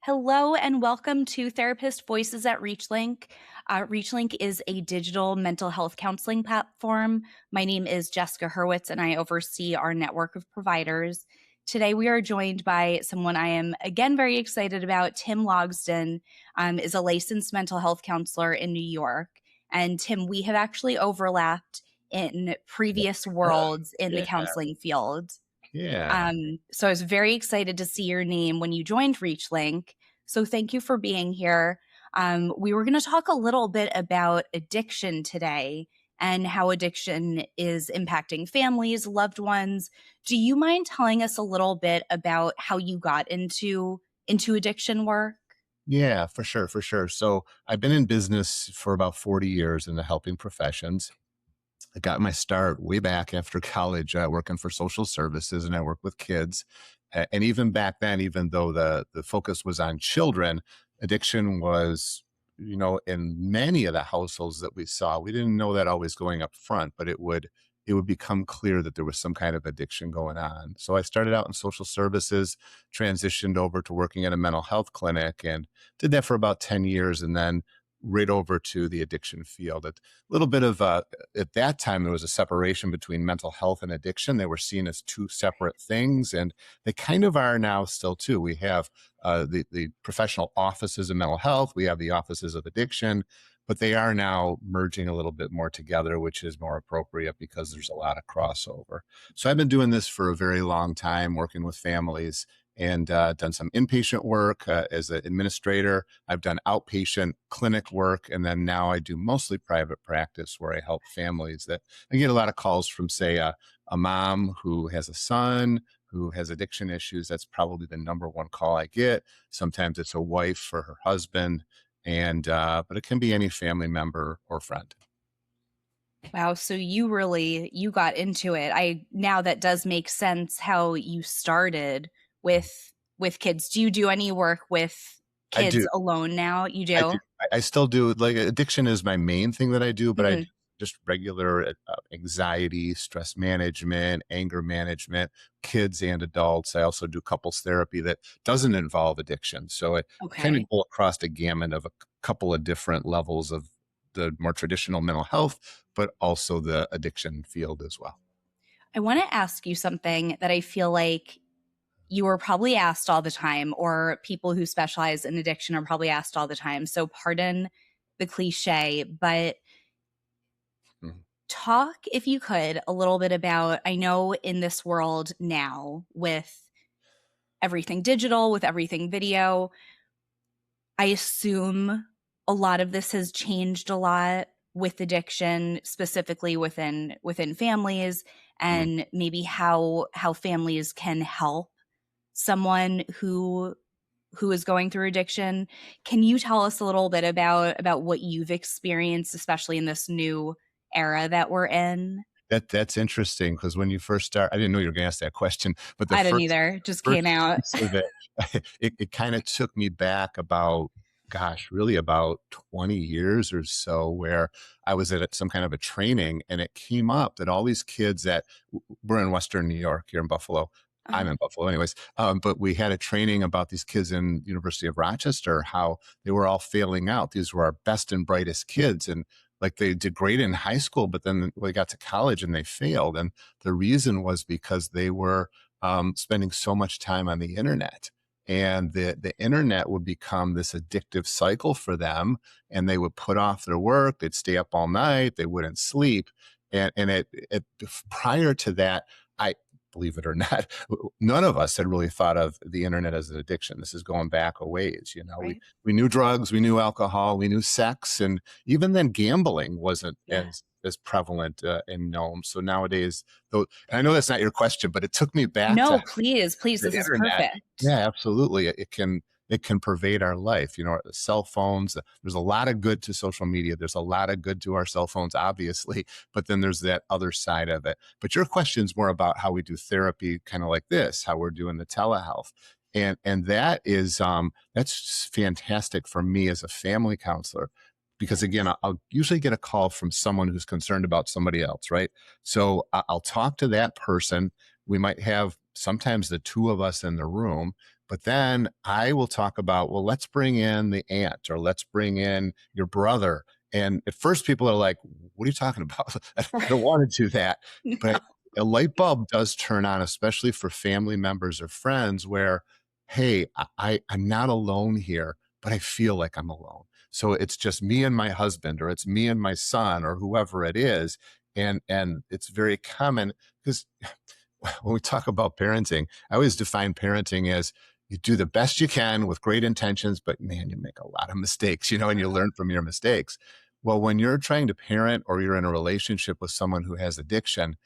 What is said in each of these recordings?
Hello and welcome to Therapist Voices at ReachLink. ReachLink is a digital mental health counseling platform. My name is Jessica Hurwitz and I oversee our network of providers. Today we are joined by someone I am again very excited about. Tim Logsdon is a licensed mental health counselor in New York. And Tim, we have actually overlapped in previous worlds in the Yeah, counseling field. yeah, So I was very excited to see your name when you joined ReachLink. So thank you for being here. We were going to talk a little bit about addiction today and how addiction is impacting families, loved ones. Do you mind telling us a little bit about how you got into addiction work? yeah, for sure, for sure. So I've been in business for about 40 years in the helping professions. I got my start way back after college, working for social services, and I worked with kids. And even back then, even though the focus was on children, addiction was, in many of the households that we saw. We didn't know that always going up front, but it would become clear that there was some kind of addiction going on. So I started out in social services, transitioned over to working at a mental health clinic, and did that for about 10 years, and then right over to the addiction field. A little bit of at that time, there was a separation between mental health and addiction. They were seen as two separate things, and they kind of are now still too. We have the professional offices of mental health. We have the offices of addiction, but they are now merging a little bit more together, which is more appropriate because there's a lot of crossover. So I've been doing this for a very long time, working with families, and done some inpatient work as an administrator. I've done outpatient clinic work, and then now I do mostly private practice where I help families. That I get a lot of calls from, say, a mom who has a son who has addiction issues. That's probably the number one call I get. Sometimes it's a wife for her husband, and but it can be any family member or friend. Wow, so you got into it. I now that does make sense how you started with kids. Do you do any work with I kids do. alone now? You I do. do? I still do. Like, addiction is my main thing that I do, but I do Mhm. just regular anxiety, stress management, anger management, kids and adults. I also do couples therapy that doesn't involve addiction. So I kind of Okay. go across the gamut of a couple of different levels of the more traditional mental health, but also the addiction field as well. I want to ask you something that I feel like you are probably asked all the time, or people who specialize in addiction are probably asked all the time. So pardon the cliche, but Mhm. talk, if you could, a little bit about, I know in this world now with everything digital, with everything video, I assume a lot of this has changed a lot with addiction, specifically within families, Mhm. and maybe how families can help someone who is going through addiction. Can you tell us a little bit about what you've experienced, especially in this new era that we're in? That's interesting because when you first start, I didn't know you were going to ask that question, but the I didn't first either. Just first came out. piece of it, it kind of took me back about, gosh, really about 20 years or so, where I was at some kind of a training, and it came up that all these kids that we're in Western New York here in Buffalo. I'm Uh, in Buffalo anyways. But we had a training about these kids in University of Rochester, how they were all failing out. These were our best and brightest kids. And like, they did great in high school, but then they got to college and they failed. And the reason was because they were spending so much time on the internet, and the internet would become this addictive cycle for them, and they would put off their work. They'd stay up all night. They wouldn't sleep. And prior to that, I believe it or not, none of us had really thought of the internet as an addiction. This is going back a ways. We right? we knew drugs, we knew alcohol, we knew sex, and even then gambling wasn't Yeah. as prevalent and known. So nowadays, though, and I know that's not your question, but it took me back to No, please, please. the This is internet. perfect. Yeah, absolutely. It can pervade our life. The cell phones. There's a lot of good to social media. There's a lot of good to our cell phones, obviously, but then there's that other side of it. But your question's more about how we do therapy, kind of like this, how we're doing the telehealth. And that is that's fantastic for me as a family counselor, because again, I'll usually get a call from someone who's concerned about somebody else, right? So I'll talk to that person. We might have sometimes the two of us in the room, But then I will talk about, well, let's bring in the aunt or let's bring in your brother. And at first people are like, what are you talking about? I don't want to do that. But No. a light bulb does turn on, especially for family members or friends where, hey, I'm not alone here, but I feel like I'm alone. So it's just me and my husband, or it's me and my son, or whoever it is. And it's very common because when we talk about parenting, I always define parenting as you do the best you can with great intentions, but man, you make a lot of mistakes, and you learn from your mistakes. Well, when you're trying to parent or you're in a relationship with someone who has addiction,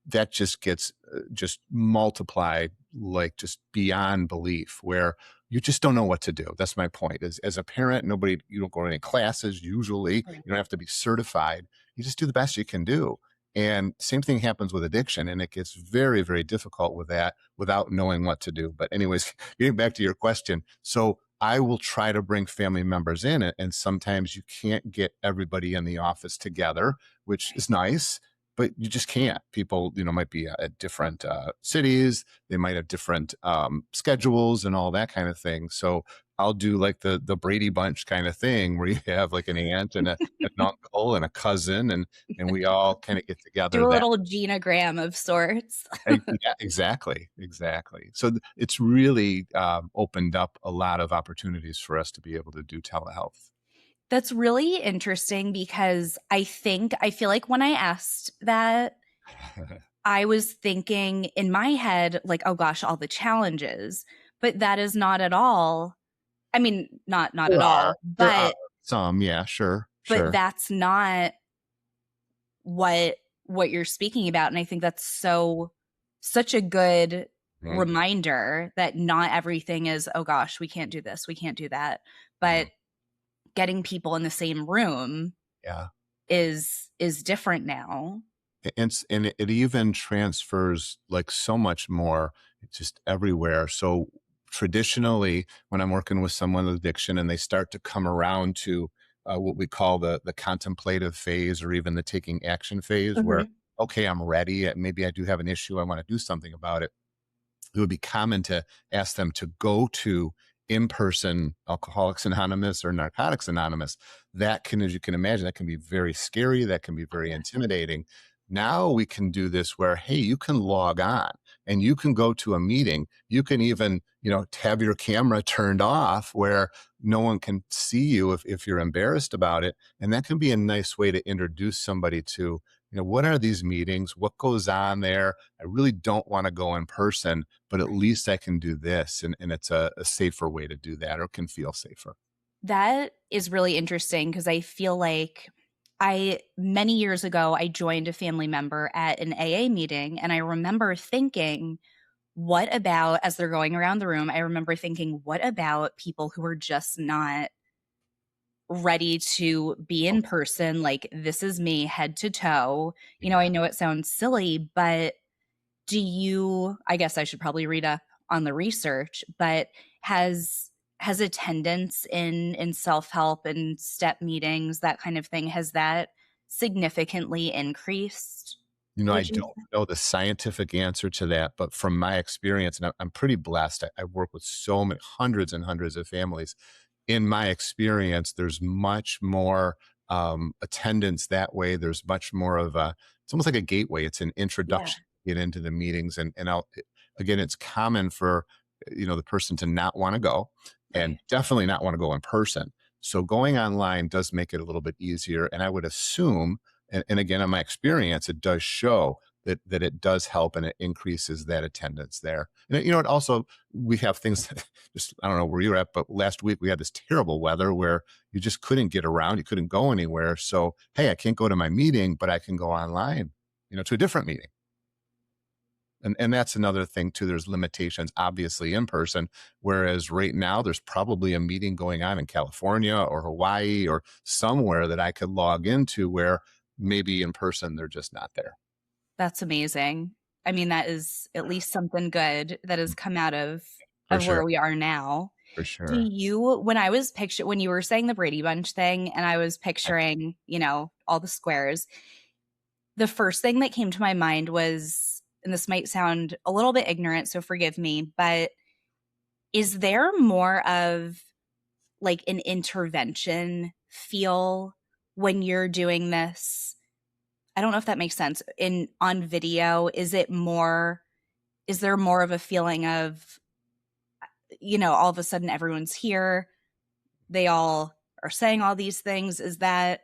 that just gets just multiplied like just beyond belief, where you just don't know what to do. That's my point. As a parent, you don't go to any classes. Usually you don't have to be certified. You just do the best you can do. And same thing happens with addiction, and it gets very, very difficult with that without knowing what to do. But anyways, getting back to your question, so I will try to bring family members in, and sometimes you can't get everybody in the office together, which is nice, but you just can't. People, might be at different cities. They might have different schedules and all that kind of thing. So I'll do like the Brady Bunch kind of thing, where you have like an aunt and an uncle and a cousin, and we all kind of get Do together. a That little genogram of sorts. yeah, exactly. So it's really opened up a lot of opportunities for us to be able to do telehealth. That's really interesting because I feel like when I asked that, I was thinking in my head, like, oh gosh, all the challenges, but that is not at all. I mean, not at all, There are but some, yeah, sure. that's not what you're speaking about. And I think that's such a good Mhm, reminder that not everything is, oh gosh, we can't do this, we can't do that. mhm. But getting people in the same room Yeah. is different now. And it even transfers like so much more just everywhere. So traditionally, when I'm working with someone with addiction and they start to come around to what we call the contemplative phase, or even the taking action phase, where, Mhm. okay, I'm ready, maybe I do have an issue, I want to do something about it. It would be common to ask them to go to in-person Alcoholics Anonymous or Narcotics Anonymous. That can, as you can imagine, that can be very scary. That can be very intimidating. Now we can do this where, hey, you can log on and you can go to a meeting. You can even, have your camera turned off where no one can see you if you're embarrassed about it. And that can be a nice way to introduce somebody to, what are these meetings? What goes on there? I really don't want to go in person, but at least I can do this. And it's a safer way to do that, or can feel safer. That is really interesting because I feel like many years ago, I joined a family member at an AA meeting, and I remember thinking, what about, as they're going around the room, I remember thinking, what about people who are just not ready to be in person? Like, this is me head to toe. I Yeah. know it sounds silly, but I guess I should probably read up on the research, but has attendance in self-help and step meetings, that kind of thing, has that significantly increased, I would you don't say? know the scientific answer to that, but from my experience, and I'm pretty blessed. I work with so many hundreds and hundreds of families. In my experience, there's much more attendance that way. There's much more of it's almost like a gateway. It's an Yeah, introduction to get into the meetings. Again, it's common for, the person to not want to go, and right. definitely not want to go in person. So going online does make it a little bit easier. And I would assume, and again, in my experience, it does show that it does help and it increases that attendance there. And it also, we have things just, I don't know where you're at, but last week we had this terrible weather where you just couldn't get around, you couldn't go anywhere. So, hey, I can't go to my meeting, but I can go online, to a different meeting. And that's another thing too. There's limitations, obviously, in person. Whereas right now, there's probably a meeting going on in California or Hawaii or somewhere that I could log into, where maybe in person they're just not there. That's amazing. I mean, that is at least something good that has come out For of sure, where we are now. for Do sure. you when you were saying the Brady Bunch thing and I was picturing, all the squares, the first thing that came to my mind was, and this might sound a little bit ignorant, so forgive me, but Is there more of like an intervention feel when you're doing this? I don't know if that makes sense. In on video, is there more of a feeling of, all of a sudden everyone's here, they all are saying all these things? Is that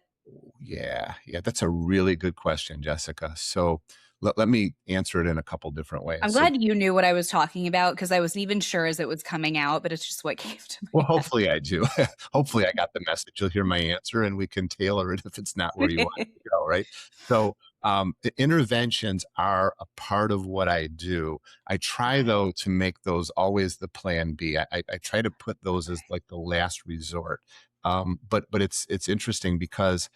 Yeah, yeah, that's a really good question, Jessica. So let me answer it in a couple different ways. I'm So, glad you knew what I was talking about because I wasn't even sure as it was coming out, but it's just what came to well, my hopefully I do. Hopefully I got the message. You'll hear my answer and we can tailor it if it's not where you want head. to go, right? So, interventions are a part of what I do. I try, Okay. though, to make those always the plan B. I try to put those as like the last resort. But it's interesting because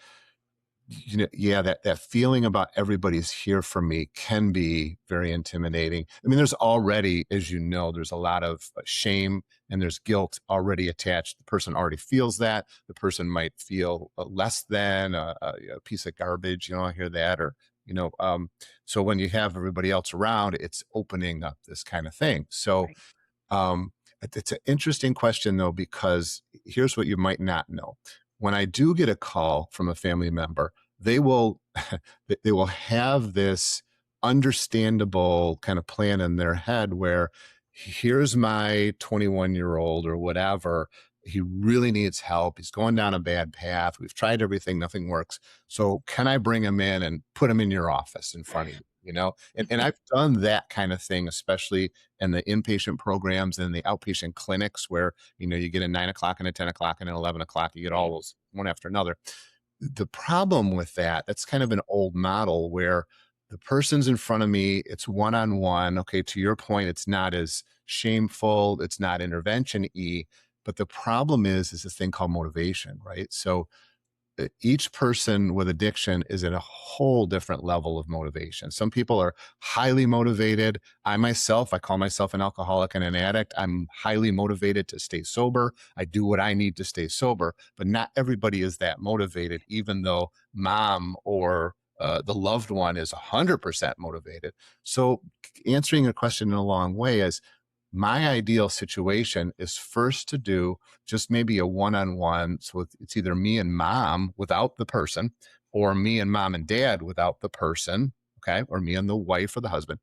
yeah, that feeling about everybody's here for me can be very intimidating. I mean, there's already, as you know, there's a lot of shame and there's guilt already attached. The person already feels that. The person might feel less than a piece of garbage. I hear that, or you know. So when you have everybody else around, it's opening up this kind of thing. So Right. um, it's an interesting question, though, because here's what you might not know. When I do get a call from a family member, they will they will have this understandable kind of plan in their head where here's my 21-year-old or whatever. He really needs help. He's going down a bad path. We've tried everything, nothing works. So can I bring him in and put him in your office in front of you? And I've done that kind of thing, especially in the inpatient programs and the outpatient clinics where, you get a 9 o'clock and a 10 o'clock and an 11 o'clock, you get all Right. those one after another. The problem with that's kind of an old model where the person's in front of me, it's one-on-one. Okay, to your point, it's not as shameful, it's not intervention-y, but the problem is this thing called motivation, right? So each person with addiction is at a whole different level of motivation. Some people are highly motivated. I call myself an alcoholic and an addict. I'm highly motivated to stay sober. I do what I need to stay sober, but not everybody is that motivated, even though mom or the loved one is 100% motivated. So answering your question in a long way is, my ideal situation is first to do just maybe a one-on-one. So it's either me and mom without the person, or me and mom and dad without the person. Okay. Or me and the wife or the husband.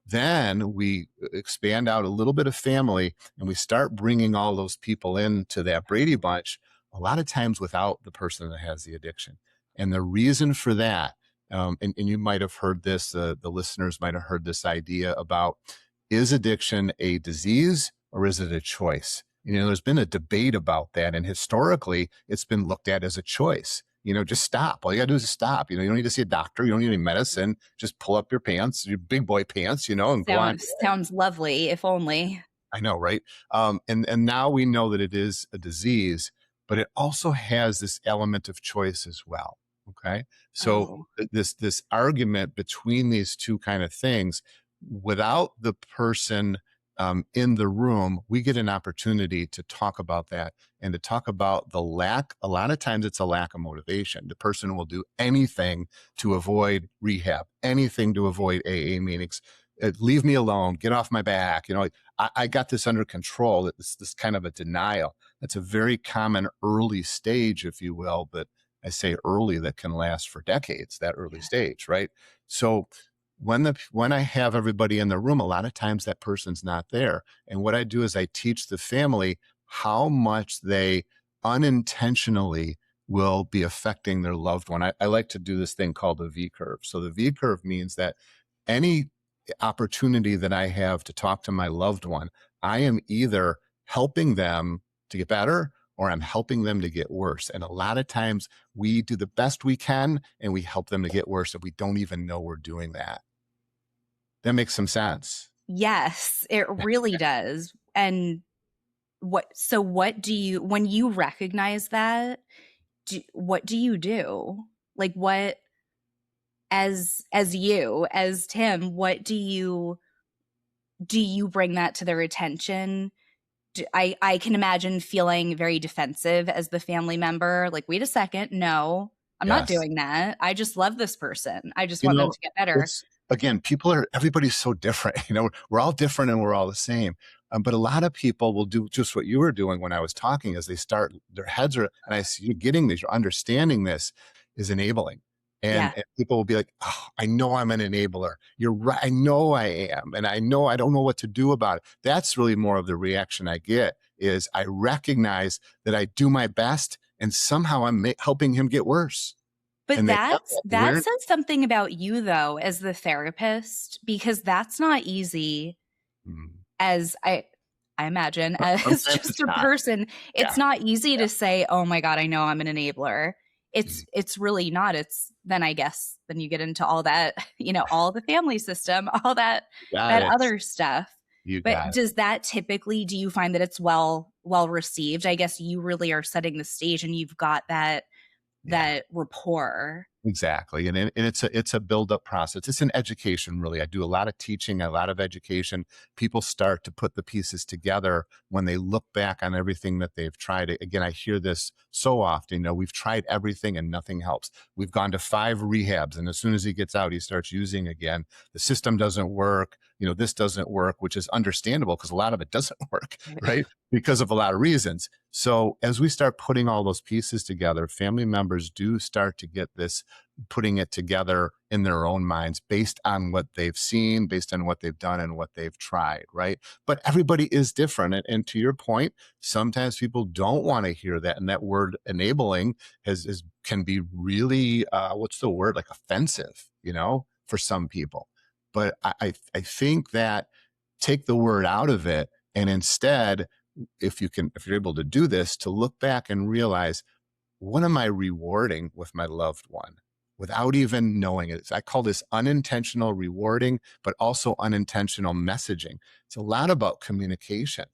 Then we expand out a little bit of family and we start bringing all those people into that Brady Bunch, a lot of times without the person that has the addiction. And the reason for that, and you might have heard this, the listeners might have heard this idea about, is addiction a disease or is it a choice? There's been a debate about that. And historically, it's been looked at as a choice. Just stop. All you gotta do is stop. You don't need to see a doctor. You don't need any medicine. Just pull up your pants, your big boy pants, and go on. Sounds lovely, if only. I know, right? And now we know that it is a disease, but it also has this element of choice as well. Okay, so Oh, this argument between these two kind of things, without the person in the room, we get an opportunity to talk about that and to talk about the lack. A lot of times, it's a lack of motivation. The person will do anything to avoid rehab, anything to avoid AA meetings. Leave me alone. Get off my back. I got this under control. It's this kind of a denial. That's a very common early stage, if you will, but I say early, that can last for decades, that early yeah. stage, right? So when I have everybody in the room, a lot of times that person's not there. And what I do is I teach the family how much they unintentionally will be affecting their loved one. I like to do this thing called the V curve. So the V curve means that any opportunity that I have to talk to my loved one, I am either helping them to get better or I'm helping them to get worse. And a lot of times we do the best we can and we help them to get worse if we don't even know we're doing that. That makes some sense. Yes, it really does. And what do you, when you recognize that, what do you do? Like what, as Tim, what do you bring that to their attention? I can imagine feeling very defensive as the family member, like, wait a second, no, I'm not Yes. doing that. I just love this person. I just You want them know, to get it's better. again, everybody's so different. We're all different and we're all the same. But a lot of people will do just what you were doing when I was talking, as they start, their heads are, and I see you getting this, you're understanding this is enabling. And, Yeah. and people will be like, oh, I know I'm an enabler. You're right. I know I am. And I know I don't know what to do about it. That's really more of the reaction I get, is I recognize that I do my best and somehow I'm helping him get worse. But And they have that that awareness. says something about you though as the therapist, because that's not easy, Mm. as I imagine, as Sometimes just it's a not. person. It's Yeah. not easy Yeah. to say, "Oh my god, I know I'm an enabler." Mm. It's really not. It's then I guess then you get into all that, all the family system, all Got that it. other stuff. You But got it. does that typically, do you find that it's well received? I guess you really are setting the stage and you've got Yeah. that rapport. Exactly. And it's a build up process. It's an education, really. I do a lot of teaching, a lot of education. People start to put the pieces together when they look back on everything that they've tried. Again, I hear this so often. We've tried everything and nothing helps. We've gone to 5 rehabs, and as soon as he gets out, he starts using again. The system doesn't work. This doesn't work, which is understandable because a lot of it doesn't work, right? Because of a lot of reasons. So as we start putting all those pieces together, family members do start to get this, putting it together in their own minds based on what they've seen, based on what they've done and what they've tried, right? But everybody is different. And to your point, sometimes people don't want to hear that. And that word enabling can be really, what's the word, like offensive, for some people. But I think that take the word out of it, and instead, if you're able to do this, to look back and realize, what am I rewarding with my loved one without even knowing it? I call this unintentional rewarding, but also unintentional messaging. It's a lot about communication.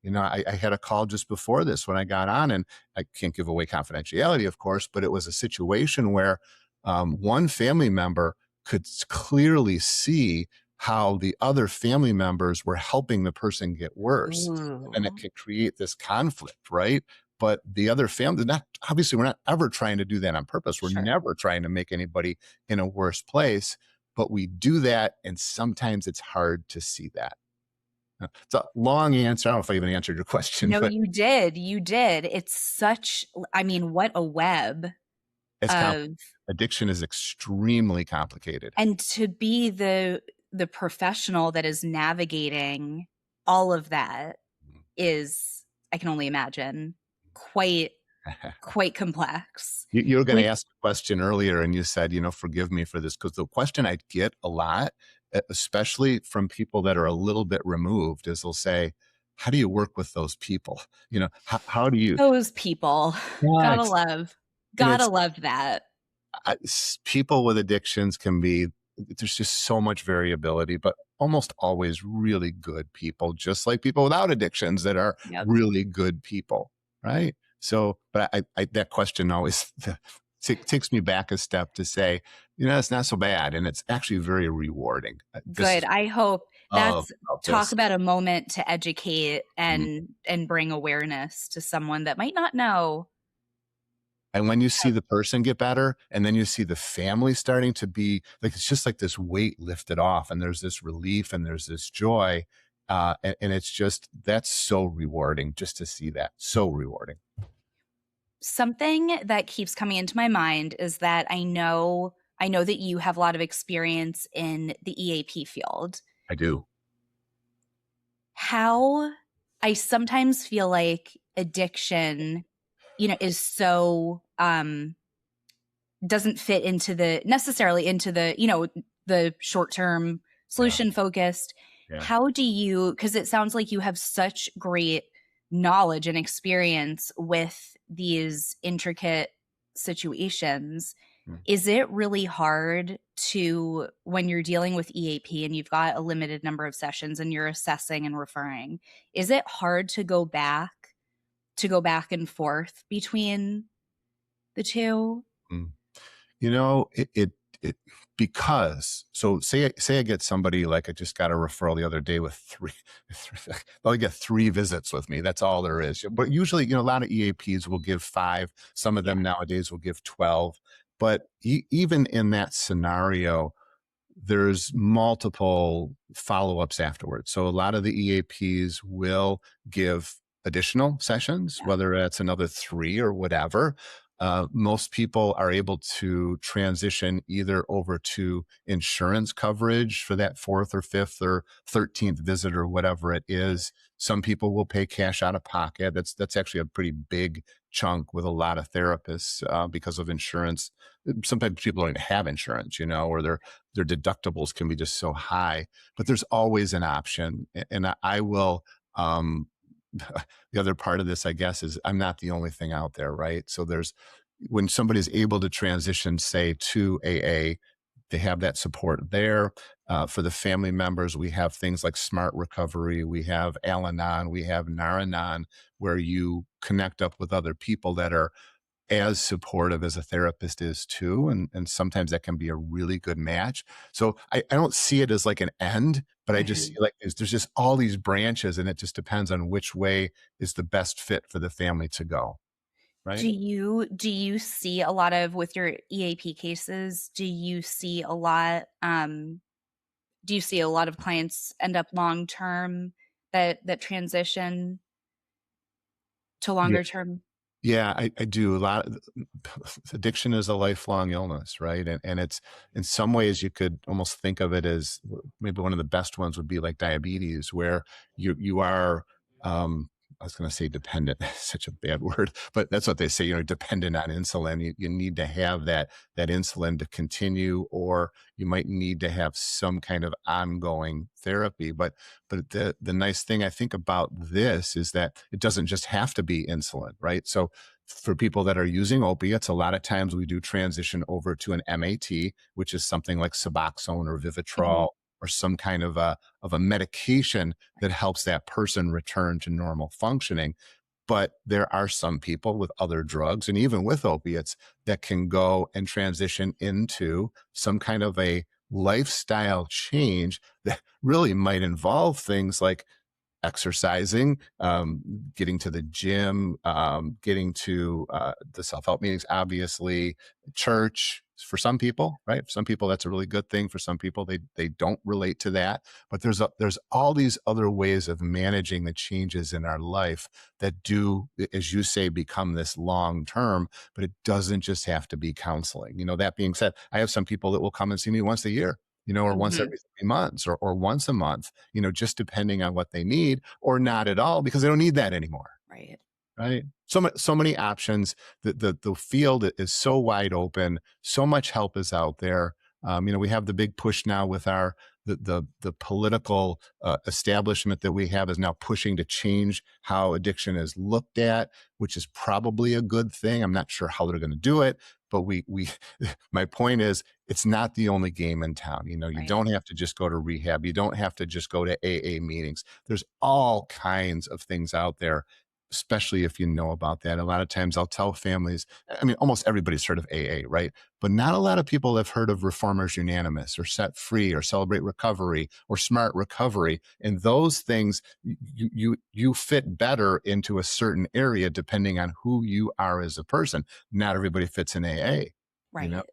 I had a call just before this when I got on, and I can't give away confidentiality, of course, but it was a situation where one family member could clearly see how the other family members were helping the person get worse. And it Ooh, could create this conflict, right? But the other family, not obviously, we're not ever trying to do that on purpose. We're sure. never trying to make anybody in a worse place, but we do that. And sometimes it's hard to see that. It's a long answer. I don't know if I even answered your question, No, but you did. You did. It's such, I mean, what a web it's of, addiction is extremely complicated. and to be the professional that is navigating all of that is, I can only imagine, quite quite complex. You were going to With ask a question earlier, and you said, forgive me for this, because the question I get a lot, especially from people that are a little bit removed, is they'll say, how do you work with those people? How do you? those people, gotta What? love, And gotta love that. people with addictions can be, there's just so much variability, but almost always really good people, just like people without addictions that are Yep. really good people, right? So, but that question always takes me back a step to say, it's not so bad, and it's actually very rewarding. This Good. is I hope love that's, about talk this. about a moment to educate Mm. and bring awareness to someone that might not know. And when you see the person get better, and then you see the family starting to be like, it's just like this weight lifted off, and there's this relief and there's this joy. And it's just, that's so rewarding just to see that. So rewarding. Something that keeps coming into my mind is that I know that you have a lot of experience in the EAP field. I do. How I sometimes feel like addiction, is so doesn't fit into the necessarily into the short-term Yeah. solution focused. Yeah. How do you, because it sounds like you have such great knowledge and experience with these intricate situations, Mm. is it really hard to, when you're dealing with EAP and you've got a limited number of sessions and you're assessing and referring, is it hard to go back and forth between the two? Mm. It because, so say I get somebody, like I just got a referral the other day with they'll get 3 visits with me. That's all there is. But usually, a lot of EAPs will give 5. Some of Yeah. them nowadays will give 12. But even in that scenario, there's multiple follow-ups afterwards. So a lot of the EAPs will give additional sessions, Yeah. whether that's another 3 or whatever. Most people are able to transition either over to insurance coverage for that 4th or 5th or 13th visit or whatever it is. Some people will pay cash out of pocket. That's actually a pretty big chunk with a lot of therapists because of insurance. Sometimes people don't even have insurance, or their deductibles can be just so high. But there's always an option, and I will. The other part of this, I guess, is I'm not the only thing out there, right? So there's when somebody's able to transition, say, to AA, they have that support there. For the family members, we have things like Smart Recovery, we have Al-Anon, we have Nar-Anon, where you connect up with other people that are as supportive as a therapist is too. And sometimes that can be a really good match. So I don't see it as like an end, but I just see Mhm. like there's just all these branches, and it just depends on which way is the best fit for the family to go. Right. Do you see a lot of with your EAP cases, do you see a lot of clients end up long term that transition to Yeah. longer term? Yeah, I do. A lot of addiction is a lifelong illness, right? And it's in some ways you could almost think of it as maybe one of the best ones would be like diabetes, where you are I was going to say dependent, such a bad word, but that's what they say, dependent on insulin. You need to have that insulin to continue, or you might need to have some kind of ongoing therapy. But the nice thing I think about this is that it doesn't just have to be insulin, right? So for people that are using opiates, a lot of times we do transition over to an MAT, which is something like Suboxone or Mhm. Vivitrol or some kind of a medication that helps that person return to normal functioning. But there are some people with other drugs and even with opiates that can go and transition into some kind of a lifestyle change that really might involve things like exercising, getting to the gym, getting to the self help meetings, obviously, church for some people, right? For some people, that's a really good thing. For some people, they don't relate to that. But there's all these other ways of managing the changes in our life that do, as you say, become this long term. But it doesn't just have to be counseling. That being said, I have some people that will come and see me once a year. Or once Mhm. every 3 months or once a month, just depending on what they need, or not at all because they don't need that anymore. Right. Right. So many options. The field is so wide open. So much help is out there. We have the big push now with our the political establishment that we have is now pushing to change how addiction is looked at, which is probably a good thing. I'm not sure how they're going to do it, but we my point is it's not the only game in town. You Right. don't have to just go to rehab. You don't have to just go to AA meetings. There's all kinds of things out there, especially if you know about that. A lot of times I'll tell families, I mean, almost everybody's heard of AA, right? But not a lot of people have heard of Reformers Unanimous or Set Free or Celebrate Recovery or Smart Recovery. And those things, you fit better into a certain area depending on who you are as a person. Not everybody fits in AA, you know? Right.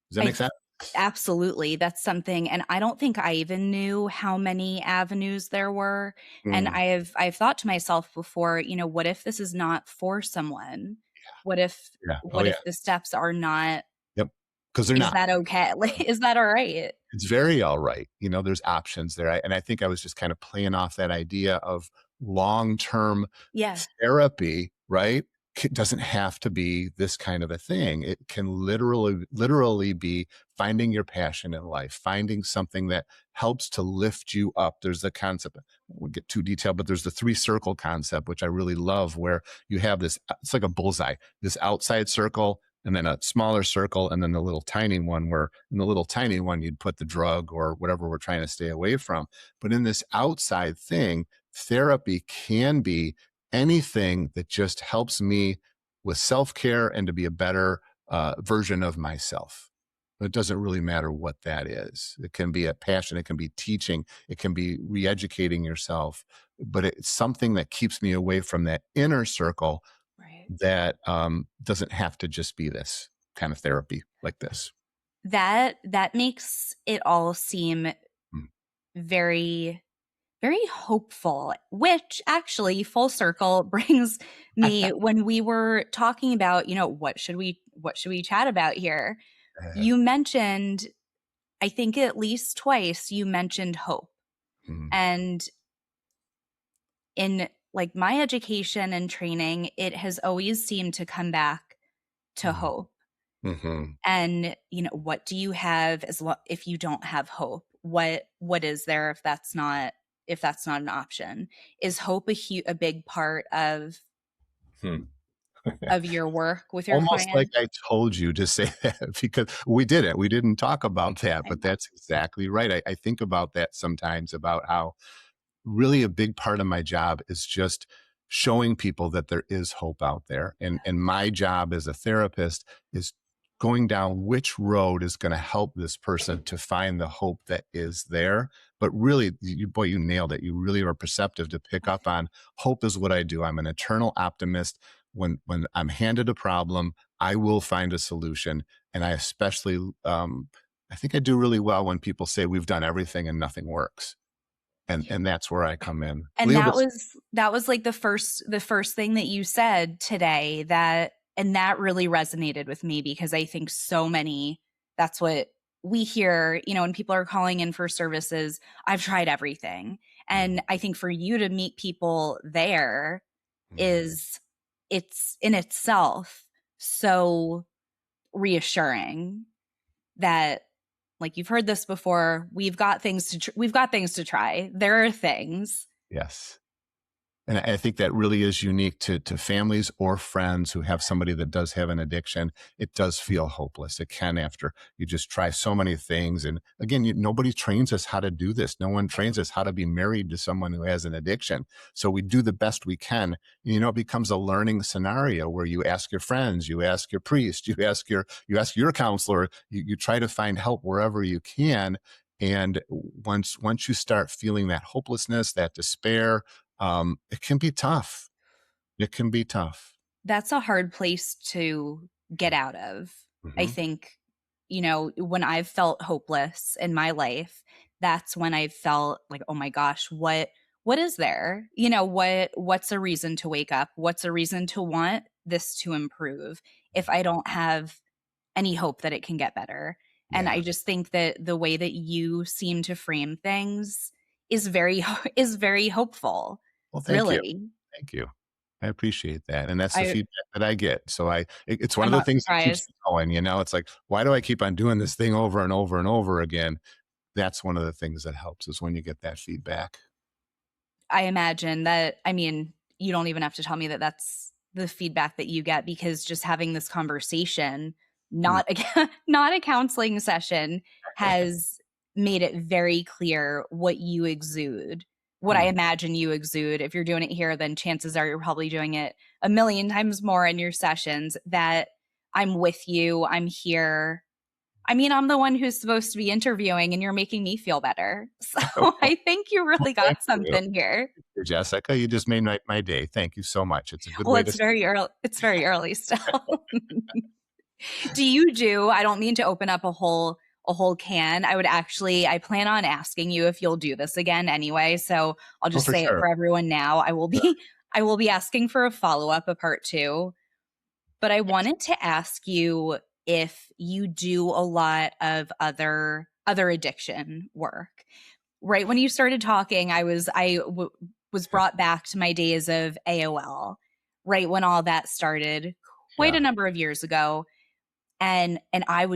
Does that I make th sense? Absolutely, that's something, and I don't think I even knew how many avenues there were, and Mm, I've thought to myself before, what if this is not for someone? What if yeah. Oh, what yeah. if the steps are not Yep. Because they're is not. that okay? Like, is that alright? It's very all right. There's options there. And I think I was just kind of playing off that idea of long-term Yeah, therapy, right? Doesn't have to be this kind of a thing. It can literally be finding your passion in life, finding something that helps to lift you up. There's the concept, we'll get too detailed, but there's the 3 circle concept, which I really love, where you have this, it's like a bullseye, this outside circle, and then a smaller circle, and then the little tiny one, where in the little tiny one you'd put the drug or whatever we're trying to stay away from. But in this outside thing, therapy can be anything that just helps me with self-care and to be a better version of myself. It doesn't really matter what that is. It can be a passion, it can be teaching, it can be re-educating yourself, but it's something that keeps me away from that inner circle right. that doesn't have to just be this kind of therapy like this. That makes it all seem Mm. very, very hopeful, which actually full circle brings me when we were talking about, what should we chat about here? Uh, You mentioned, I think at least twice, you mentioned hope. mm, And in like my education and training, it has always seemed to come back to mm, hope. mhm, And what do you have if you don't have hope? What is there if that's not an option? Is hope a big part hmm. of your work with your Almost like clients? I told you to say that because we didn't. We didn't talk about that, I but know. that's exactly right. I think about that sometimes about how really a big part of my job is just showing people that there is hope out there. And my job as a therapist is going down which road is going to help this person to find the hope that is there. But really, boy, you nailed it. You really are perceptive to pick up on hope is what I do. I'm an eternal optimist. When I'm handed a problem, I will find a solution. And I especially, I think I do really well when people say we've done everything and nothing works, and that's where I come in. A And little that bit. was that was like the first thing that you said today, that really resonated with me because I think so many that's what we hear, when people are calling in for services, I've tried everything. And Mhm, I think for you to meet people there mhm. is it's in itself so reassuring that, like, you've heard this before, we've got things to try. There are things. Yes. And I think that really is unique to families or friends who have somebody that does have an addiction. It does feel hopeless. It can after you just try so many things. And again, nobody trains us how to do this. No one trains us how to be married to someone who has an addiction. So we do the best we can. It becomes a learning scenario where you ask your friends, you ask your priest, you ask your counselor, you try to find help wherever you can. And once you start feeling that hopelessness, that despair, it can be tough. It can be tough. That's a hard place to get out of. I Mhm. think, when I've felt hopeless in my life, that's when I've felt like, oh my gosh, what is there? What's a reason to wake up? What's a reason to want this to improve if I don't have any hope that it can get better? And I Yeah. just think that the way that you seem to frame things is very is very hopeful, Well, thank you. really. Thank you. I appreciate that, and that's the I feedback that I get. So it's one I'm of the not things that keeps surprised. me going. It's like, why do I keep on doing this thing over and over and over again? That's one of the things that helps is when you get that feedback. I imagine that, I mean, you don't even have to tell me that that's the feedback that you get because just having this conversation, Mm. not a not a counseling session, has made it very clear what you exude. What I Mm. imagine you exude. If you're doing it here, then chances are you're probably doing it a million times more in your sessions. That I'm with you, I'm here. I mean, I'm the one who's supposed to be interviewing and you're making me feel better. So Well, I think you really thank got you, something here. Jessica. You just made my day. Thank you so much. It's a good Well, way to it's very early. It's very early still. I don't mean to open up a whole can. I plan on asking you if you'll do this again anyway, so I'll Oh, just for say it sure. for everyone now. I will Sure. be I will be asking for a follow-up, a part 2, but I wanted to ask you if you do a lot of other addiction work. Right when you started talking, I was brought back to my days of AOL, right when all that started, quite a Yeah. number of years ago, and I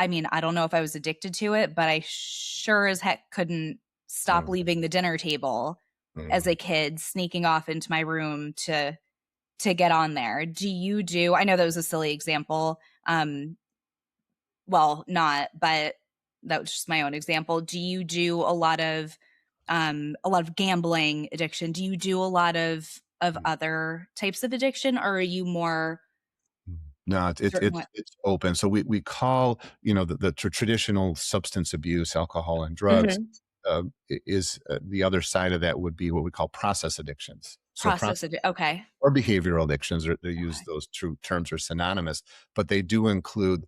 mean, I don't know if I was addicted to it, but I sure as heck couldn't stop Mm, leaving the dinner table as mm, a kid, sneaking off into my room to get on there. I know that was a silly example. Well, not, but that was just my own example. Do you do a lot of gambling addiction? Do you do a lot of mm. other types of addiction, or are you more Mm. No, certain what? it's open. So we call, the traditional substance abuse, alcohol and drugs, Mhm. is the other side of that would be what we call process addictions. So Okay. or behavioral addictions, or they use Okay. those two terms are synonymous, but they do include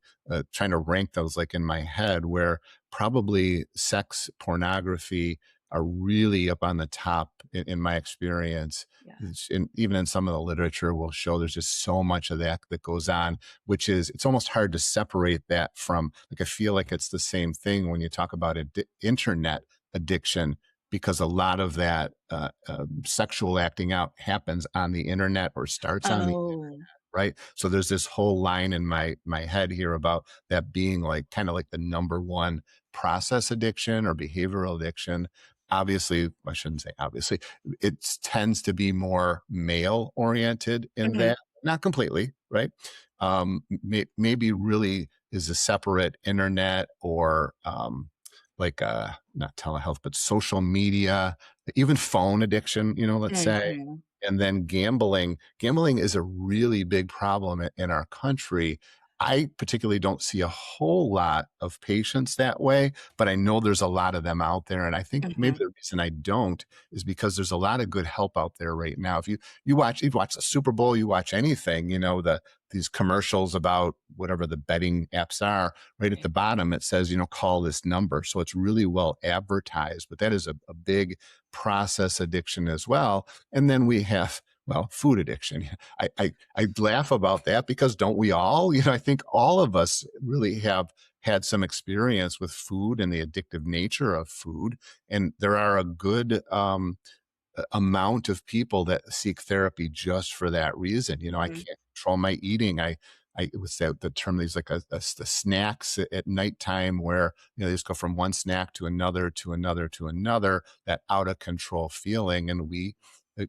trying to rank those like in my head, where probably sex, pornography are really up on the top in my experience. Yeah. Even in some of the literature will show there's just so much of that that goes on, which is it's almost hard to separate that from, like, I feel like it's the same thing when you talk about internet addiction, because a lot of that sexual acting out happens on the internet or starts on the Oh. right. So there's this whole line in my head here about that being like kind of like the number one process addiction or behavioral addiction. Obviously, I shouldn't say obviously, it tends to be more male oriented in Mhm. that, not completely, right? Maybe really is a separate internet or like not telehealth, but social media, even phone addiction, let's say, Mhm. and then gambling. Gambling is a really big problem in our country. I particularly don't see a whole lot of patients that way, but I know there's a lot of them out there. And I think maybe Mhm. the reason I don't is because there's a lot of good help out there right now. If you watch the Super Bowl, you watch anything, these commercials about whatever the betting apps are, right at Right. the bottom, it says, call this number. So it's really well advertised, but that is a big process addiction as well. And then we have, well, food addiction. I laugh about that because don't we all? I think all of us really have had some experience with food and the addictive nature of food. And there are a good amount of people that seek therapy just for that reason. I Mhm. can't control my eating. I it was the term, these like the snacks at nighttime where they just go from one snack to another to another to another, that out of control feeling. And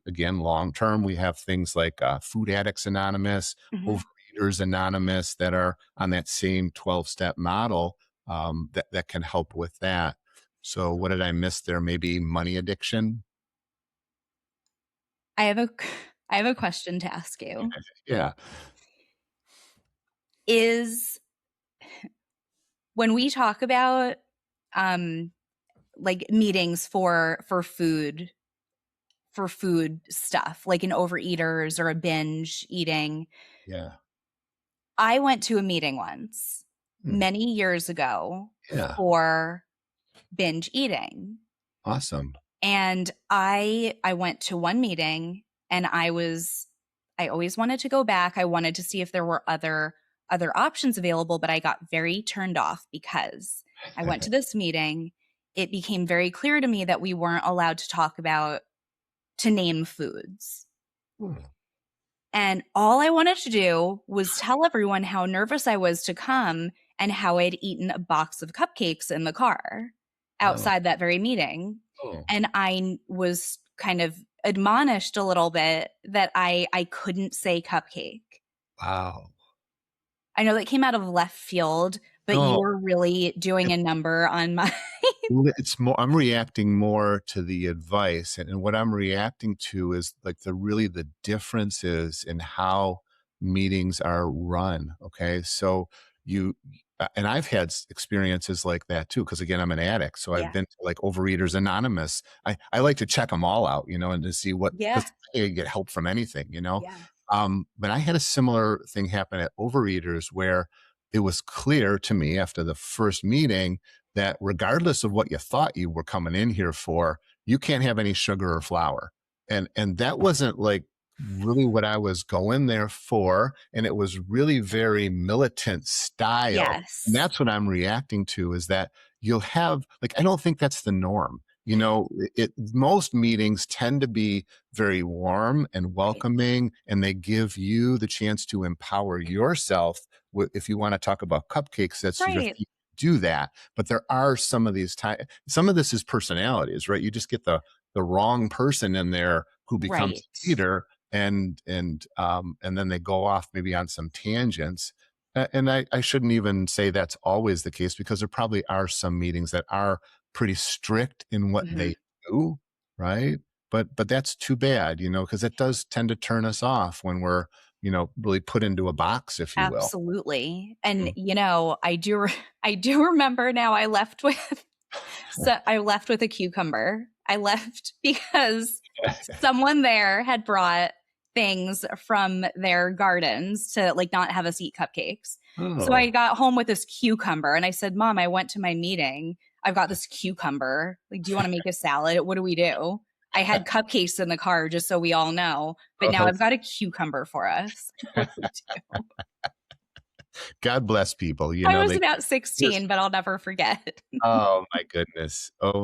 again, long term, we have things like Food Addicts Anonymous, Mhm. Overeaters Anonymous, that are on that same 12-step model, that can help with that. So what did I miss there? Maybe money addiction. I have a I have a question to ask you. Yeah. Is when we talk about um like meetings for food stuff, like an overeaters or a binge eating, Yeah. I went to a meeting once Hmm. many years ago Yeah. for binge eating. Awesome. And I went to one meeting and I always wanted to go back. I wanted to see if there were other options available, but I got very turned off because I went to this meeting. It became very clear to me that we weren't allowed to name foods. Hmm. And all I wanted to do was tell everyone how nervous I was to come and how I'd eaten a box of cupcakes in the car Oh, outside that very meeting. oh, And I was kind of admonished a little bit that I couldn't say cupcake. wow. I know that came out of left field, but you No, were really doing a number on my it's more, I'm reacting more to the advice, and what I'm reacting to is like the differences in how meetings are run. Okay. So you, and I've had experiences like that too, because again, I'm an addict. So I've Yeah. been to like Overeaters Anonymous. I like to check them all out, and to see what, Yeah. because I get help from anything. Yeah. But I had a similar thing happen at Overeaters where it was clear to me after the first meeting that regardless of what you thought you were coming in here for, you can't have any sugar or flour. And that wasn't like really what I was going there for. And it was really very militant style. And Yes. that's what I'm reacting to, is that you'll have, like, I don't think that's the norm. Most meetings tend to be very warm and Right. welcoming, and they give you the chance to empower yourself. If you want to talk about cupcakes, that's your Right. do that. But there are some of these times, some of this is personalities, right? You just get the wrong person in there who becomes Right. a leader, and then they go off maybe on some tangents. And I shouldn't even say that's always the case, because there probably are some meetings that are pretty strict in what Mhm. they do, right? But that's too bad, because it does tend to turn us off when we're, really put into a box, if you will. Absolutely. And, Mm. I do remember now I left with I left with a cucumber. I left because Someone there had brought things from their gardens to like not have us eat cupcakes. So I Oh, got home with this cucumber and I said, Mom, I went to my meeting. I've got this cucumber. Like, do you want to make a salad? What do we do? I had cupcakes in the car just so we all know, but now oh, I've got a cucumber for us. What do we do? God bless people. You I know, was they about just, 16, but I'll never forget. oh my goodness. Oh